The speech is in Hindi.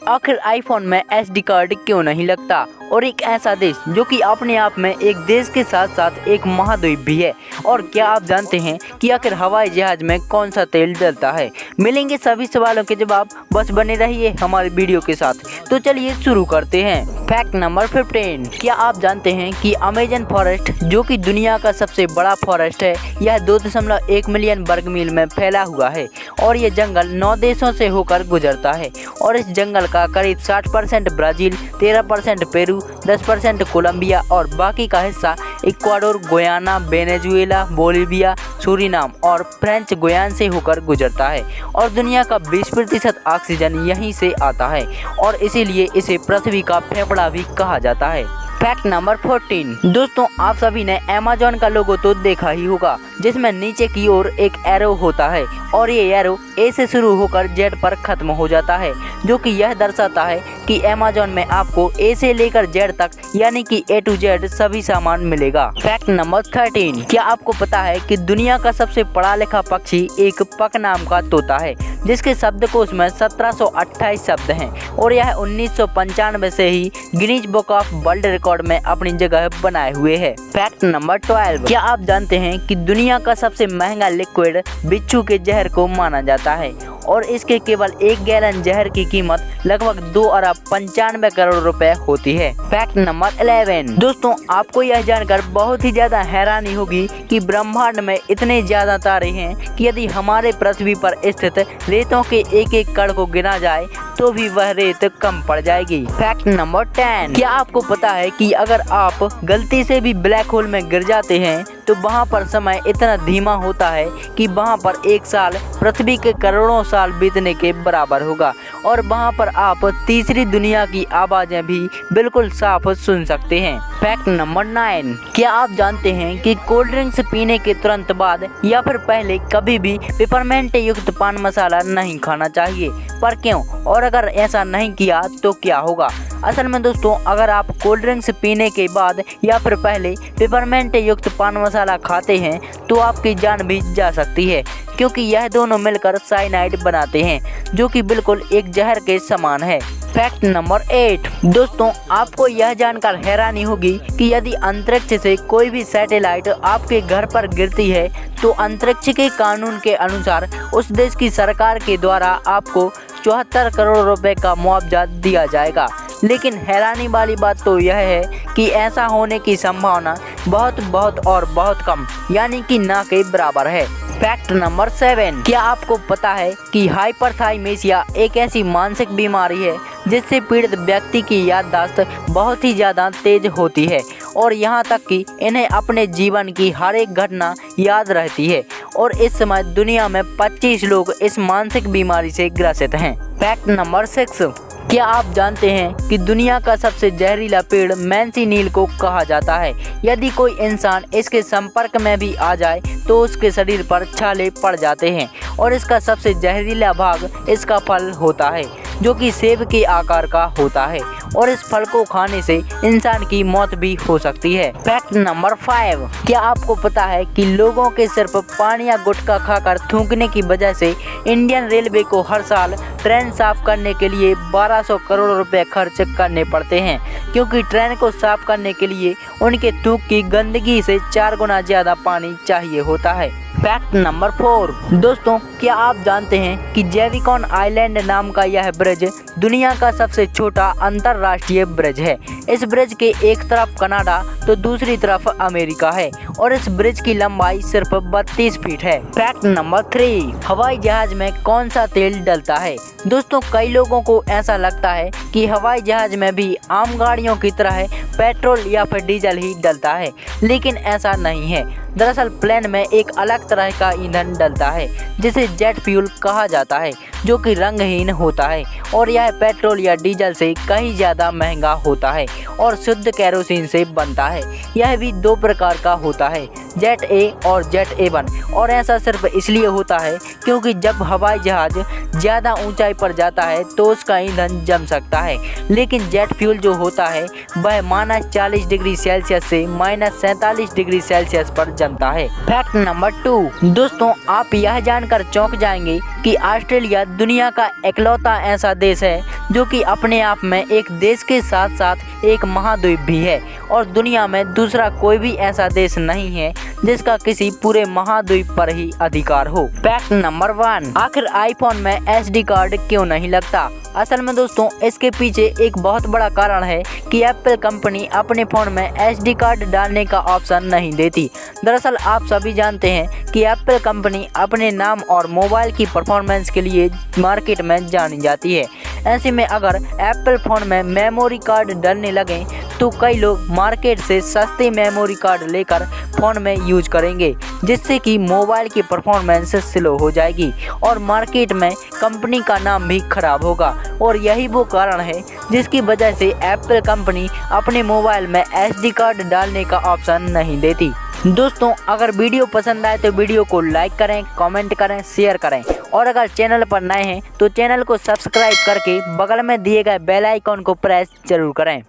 आखिर आईफोन में SD कार्ड क्यों नहीं लगता, और एक ऐसा देश जो कि अपने आप में एक देश के साथ साथ एक महाद्वीप भी है। और क्या आप जानते हैं कि आखिर हवाई जहाज में कौन सा तेल डलता है? मिलेंगे सभी सवालों के जवाब, बस बने रहिए हमारे वीडियो के साथ। तो चलिए शुरू करते हैं। फैक्ट नंबर 15, क्या आप जानते हैं कि अमेजन फॉरेस्ट जो कि दुनिया का सबसे बड़ा फॉरेस्ट है, यह 2.1 मिलियन वर्ग मील में फैला हुआ है और ये जंगल 9 देशों से होकर गुजरता है। और इस जंगल का करीब 60% ब्राज़ील, 13% पेरू, 10% कोलंबिया और बाकी का हिस्सा Ecuador, Guyana, Venezuela, Bolivia, Suriname और फ्रेंच गुयाना से होकर गुजरता है। और दुनिया का 20% ऑक्सीजन यहीं से आता है और इसीलिए इसे पृथ्वी का फेफड़ा भी कहा जाता है। फैक्ट नंबर 14, दोस्तों आप सभी ने अमेज़न का लोगो तो देखा ही होगा, जिसमें नीचे की ओर एक एरो होता है और ये एरो ए से शुरू होकर जेड पर खत्म हो जाता है, जो कि यह दर्शाता है कि अमेज़न में आपको ए से लेकर जेड तक यानी कि A to Z सभी सामान मिलेगा। फैक्ट नंबर 13, क्या आपको पता है कि दुनिया का सबसे पढ़ा लिखा पक्षी एक पक नाम का तोता है, जिसके शब्दकोश में 1728 शब्द हैं और यह 1995 से ही Guinness book of world record में अपनी जगह बनाए हुए है। फैक्ट नंबर 12, क्या आप जानते हैं कि दुनिया का सबसे महंगा लिक्विड बिच्छू के जहर को माना जाता है और इसके केवल 1 गैलन जहर की कीमत लगभग 2 अरब 95 करोड़ रुपए होती है। फैक्ट नंबर 11, दोस्तों आपको यह जानकर बहुत ही ज्यादा हैरानी होगी कि ब्रह्मांड में इतने ज्यादा तारे हैं कि यदि हमारे पृथ्वी पर स्थित रेतों के एक एक कण को गिना जाए तो भी वह रेत कम पड़ जाएगी। फैक्ट नंबर 10, क्या आपको पता है कि अगर आप गलती से भी ब्लैक होल में गिर जाते हैं तो वहां पर समय इतना धीमा होता है कि वहां पर 1 साल पृथ्वी के करोड़ों साल बीतने के बराबर होगा और वहां पर आप तीसरी दुनिया की आवाजें भी बिल्कुल साफ सुन सकते हैं। फैक्ट नंबर 9, क्या आप जानते हैं कि कोल्ड ड्रिंक्स पीने के तुरंत बाद या फिर पहले कभी भी पिपरमेंट युक्त पान मसाला नहीं खाना चाहिए? पर क्यों, और अगर ऐसा नहीं किया तो क्या होगा? असल में दोस्तों अगर आप कोल्ड ड्रिंक्स पीने के बाद या फिर पहले पिपरमेंट युक्त पान मसाला खाते हैं तो आपकी जान भी जा सकती है, क्योंकि यह दोनों मिलकर साइनाइड बनाते हैं जो कि बिल्कुल एक जहर के समान है। फैक्ट नंबर 8, दोस्तों आपको यह जानकर हैरानी होगी कि यदि अंतरिक्ष से कोई भी सैटेलाइट आपके घर पर गिरती है तो अंतरिक्ष के कानून के अनुसार उस देश की सरकार के द्वारा आपको 74 करोड़ रुपए का मुआवजा दिया जाएगा। लेकिन हैरानी वाली बात तो यह है कि ऐसा होने की संभावना बहुत कम यानी कि ना के बराबर है। फैक्ट नंबर 7, क्या आपको पता है कि हाइपरथाइमेसिया एक ऐसी मानसिक बीमारी है जिससे पीड़ित व्यक्ति की याददाश्त बहुत ही ज़्यादा तेज होती है और यहाँ तक कि इन्हें अपने जीवन की हर एक घटना याद रहती है और इस समय दुनिया में 25 लोग इस मानसिक बीमारी से ग्रसित हैं। फैक्ट नंबर 6, क्या आप जानते हैं कि दुनिया का सबसे जहरीला पेड़ मैंसिनील को कहा जाता है? यदि कोई इंसान इसके संपर्क में भी आ जाए तो उसके शरीर पर छाले पड़ जाते हैं और इसका सबसे जहरीला भाग इसका फल होता है जो कि सेब के आकार का होता है और इस फल को खाने से इंसान की मौत भी हो सकती है। फैक्ट नंबर 5, क्या आपको पता है कि लोगों के सिर्फ पान या गुटखा खाकर थूकने की वजह से इंडियन रेलवे को हर साल ट्रेन साफ करने के लिए 1200 करोड़ रुपए खर्च करने पड़ते हैं, क्योंकि ट्रेन को साफ करने के लिए उनके थूक की गंदगी से 4 गुना ज़्यादा पानी चाहिए होता है। फैक्ट नंबर 4, दोस्तों क्या आप जानते हैं कि जेविकॉन आइलैंड नाम का यह ब्रिज दुनिया का सबसे छोटा अंतर्राष्ट्रीय ब्रिज है। इस ब्रिज के एक तरफ कनाडा तो दूसरी तरफ अमेरिका है और इस ब्रिज की लंबाई सिर्फ 32 फीट है। फैक्ट नंबर 3, हवाई जहाज में कौन सा तेल डलता है? दोस्तों कई लोगों को ऐसा लगता है कि हवाई जहाज में भी आम गाड़ियों की तरह पेट्रोल या फिर डीजल ही डलता है, लेकिन ऐसा नहीं है। दरअसल प्लेन में एक अलग तरह का ईंधन डलता है जिसे जेट फ्यूल कहा जाता है, जो कि रंगहीन होता है और यह पेट्रोल या डीजल से कहीं ज़्यादा महंगा होता है और शुद्ध केरोसिन से बनता है। यह भी 2 प्रकार का होता है, जेट ए और जेट A1, और ऐसा सिर्फ इसलिए होता है क्योंकि जब हवाई जहाज ज़्यादा ऊंचाई पर जाता है तो उसका ईंधन जम सकता है, लेकिन जेट फ्यूल जो होता है वह -40 डिग्री सेल्सियस से -47 डिग्री सेल्सियस पर जमता है। फैक्ट नंबर 2, दोस्तों आप यह जानकर चौंक जाएंगे कि ऑस्ट्रेलिया दुनिया का इकलौता ऐसा देश है जो कि अपने आप में एक देश के साथ साथ एक महाद्वीप भी है और दुनिया में दूसरा कोई भी ऐसा देश नहीं है जिसका किसी पूरे महाद्वीप पर ही अधिकार हो। फैक्ट नंबर 1, आखिर आईफोन में SD कार्ड क्यों नहीं लगता? असल में दोस्तों इसके पीछे एक बहुत बड़ा कारण है कि एप्पल कंपनी अपने फ़ोन में SD कार्ड डालने का ऑप्शन नहीं देती। दरअसल आप सभी जानते हैं कि एप्पल कंपनी अपने नाम और मोबाइल की परफॉर्मेंस के लिए मार्केट में जानी जाती है। ऐसे में अगर एप्पल फ़ोन में मेमोरी कार्ड डलने लगें तो कई लोग मार्केट से सस्ते मेमोरी कार्ड लेकर फ़ोन में यूज करेंगे, जिससे कि मोबाइल की परफॉर्मेंस स्लो हो जाएगी और मार्केट में कंपनी का नाम भी खराब होगा। और यही वो कारण है जिसकी वजह से एप्पल कंपनी अपने मोबाइल में SD कार्ड डालने का ऑप्शन नहीं देती। दोस्तों अगर वीडियो पसंद आए तो वीडियो को लाइक करें, कमेंट करें, शेयर करें और अगर चैनल पर नए हैं तो चैनल को सब्सक्राइब करके बगल में दिए गए बेल आइकॉन को प्रेस जरूर करें।